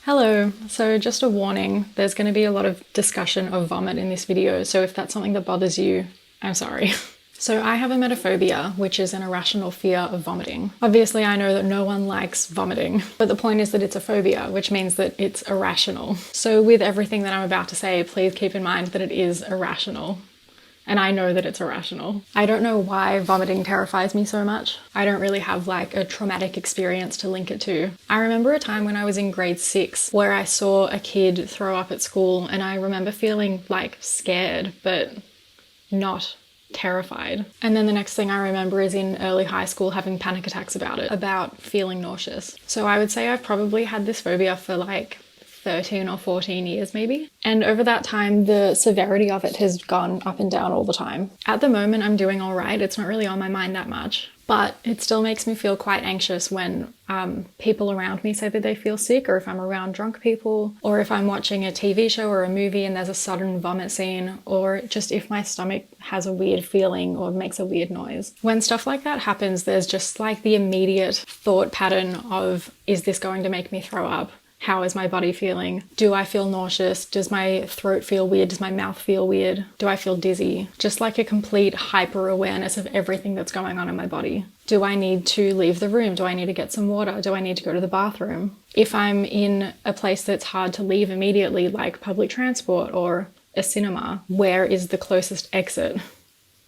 Hello, so just a warning, there's going to be a lot of discussion of vomit in this video, so if that's something that bothers you, I'm sorry. So I have emetophobia, which is an irrational fear of vomiting. Obviously I know that no one likes vomiting, but the point is that it's a phobia, which means that it's irrational. So with everything that I'm about to say, please keep in mind that it is irrational. And I know that it's irrational. I don't know why vomiting terrifies me so much. I don't really have like a traumatic experience to link it to. I remember a time when I was in grade 6 where I saw a kid throw up at school, and I remember feeling like scared, but not terrified. And then the next thing I remember is in early high school having panic attacks about feeling nauseous. So I would say I've probably had this phobia for like 13 or 14 years maybe. And over that time, the severity of it has gone up and down all the time. At the moment, I'm doing all right. It's not really on my mind that much, but it still makes me feel quite anxious when people around me say that they feel sick, or if I'm around drunk people, or if I'm watching a TV show or a movie and there's a sudden vomit scene, or just if my stomach has a weird feeling or makes a weird noise. When stuff like that happens, there's just like the immediate thought pattern of, is this going to make me throw up? How is my body feeling? Do I feel nauseous? Does my throat feel weird? Does my mouth feel weird? Do I feel dizzy? Just like a complete hyper awareness of everything that's going on in my body. Do I need to leave the room? Do I need to get some water? Do I need to go to the bathroom? If I'm in a place that's hard to leave immediately, like public transport or a cinema, where is the closest exit?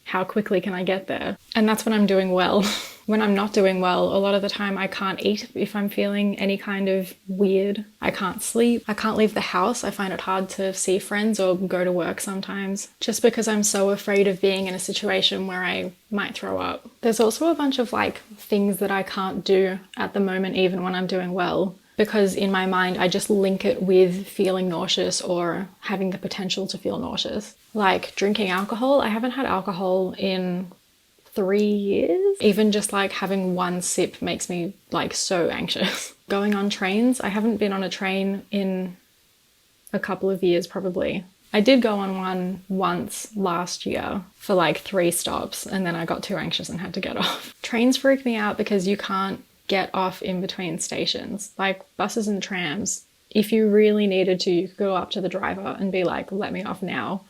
How quickly can I get there? And that's when I'm doing well. When I'm not doing well, a lot of the time I can't eat if I'm feeling any kind of weird. I can't sleep. I can't leave the house. I find it hard to see friends or go to work sometimes, just because I'm so afraid of being in a situation where I might throw up. There's also a bunch of like things that I can't do at the moment, even when I'm doing well, because in my mind I just link it with feeling nauseous or having the potential to feel nauseous. Like drinking alcohol. I haven't had alcohol in 3 years. Even just like having one sip makes me like so anxious. Going on trains. I haven't been on a train in a couple of years probably. I did go on one once last year for like 3 stops, and then I got too anxious and had to get off. Trains freak me out because you can't get off in between stations. Like buses and trams, if you really needed to, you could go up to the driver and be like, let me off now.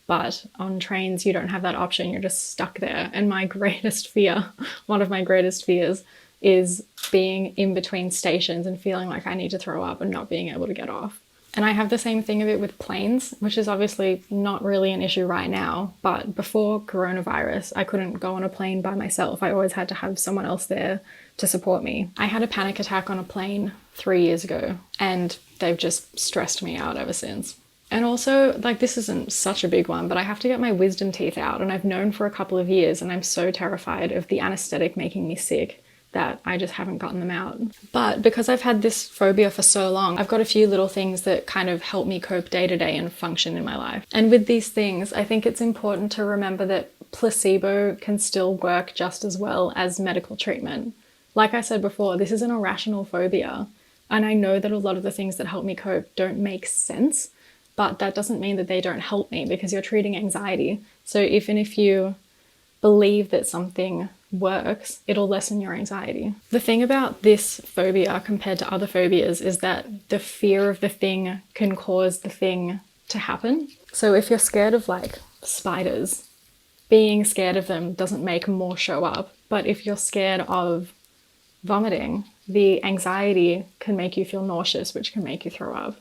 But on trains, you don't have that option. You're just stuck there. And my greatest fear, one of my greatest fears, is being in between stations and feeling like I need to throw up and not being able to get off. And I have the same thing of it with planes, which is obviously not really an issue right now. But before coronavirus, I couldn't go on a plane by myself. I always had to have someone else there to support me. I had a panic attack on a plane 3 years ago, and they've just stressed me out ever since. And also, like, this isn't such a big one, but I have to get my wisdom teeth out, and I've known for a couple of years, and I'm so terrified of the anesthetic making me sick that I just haven't gotten them out. But because I've had this phobia for so long, I've got a few little things that kind of help me cope day to day and function in my life. And with these things, I think it's important to remember that placebo can still work just as well as medical treatment. Like I said before, this is an irrational phobia, and I know that a lot of the things that help me cope don't make sense, but that doesn't mean that they don't help me, because you're treating anxiety. So even if you believe that something works, it'll lessen your anxiety. The thing about this phobia compared to other phobias is that the fear of the thing can cause the thing to happen. So if you're scared of like spiders, being scared of them doesn't make more show up. But if you're scared of vomiting, the anxiety can make you feel nauseous, which can make you throw up.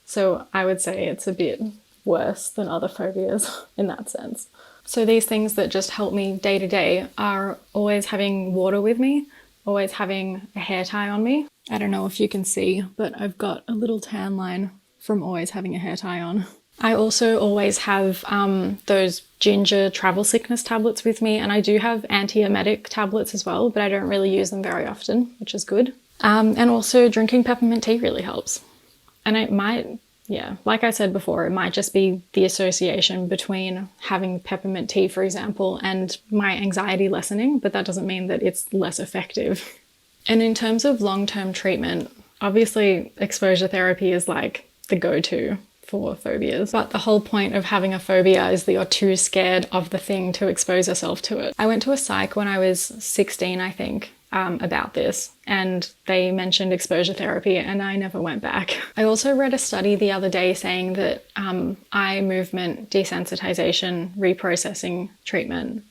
So I would say it's a bit worse than other phobias in that sense. So these things that just help me day to day are always having water with me, always having a hair tie on me. I don't know if you can see, but I've got a little tan line from always having a hair tie on. I also always have those ginger travel sickness tablets with me, and I do have antiemetic tablets as well, but I don't really use them very often, which is good. And also drinking peppermint tea really helps. And it might, like I said before, it might just be the association between having peppermint tea, for example, and my anxiety lessening, but that doesn't mean that it's less effective. And in terms of long-term treatment, obviously exposure therapy is like the go-to for phobias, but the whole point of having a phobia is that you're too scared of the thing to expose yourself to it. I went to a psych when I was 16, I think, about this, and they mentioned exposure therapy, and I never went back. I also read a study the other day saying that eye movement desensitization reprocessing treatment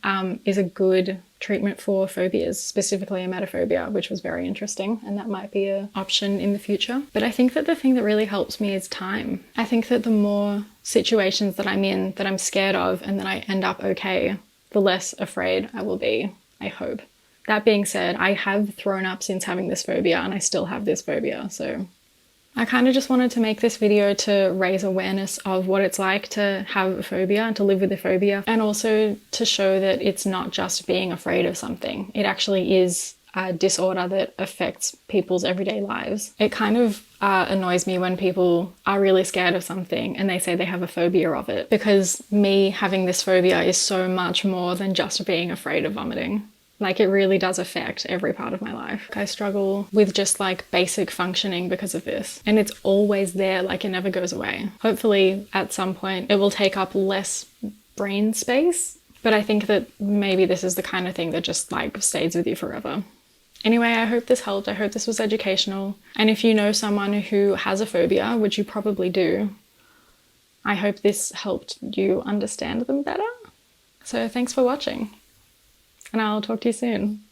is a good treatment for phobias, specifically emetophobia, which was very interesting, and that might be an option in the future. But I think that the thing that really helps me is time. I think that the more situations that I'm in that I'm scared of and then I end up okay, the less afraid I will be, I hope. That being said, I have thrown up since having this phobia, and I still have this phobia, so I kind of just wanted to make this video to raise awareness of what it's like to have a phobia and to live with a phobia, and also to show that it's not just being afraid of something. It actually is a disorder that affects people's everyday lives. It kind of annoys me when people are really scared of something and they say they have a phobia of it, because me having this phobia is so much more than just being afraid of vomiting. Like, it really does affect every part of my life. I struggle with just like basic functioning because of this. And it's always there, like it never goes away. Hopefully at some point it will take up less brain space, but I think that maybe this is the kind of thing that just like stays with you forever. Anyway, I hope this helped. I hope this was educational. And if you know someone who has a phobia, which you probably do, I hope this helped you understand them better. So thanks for watching, and I'll talk to you soon.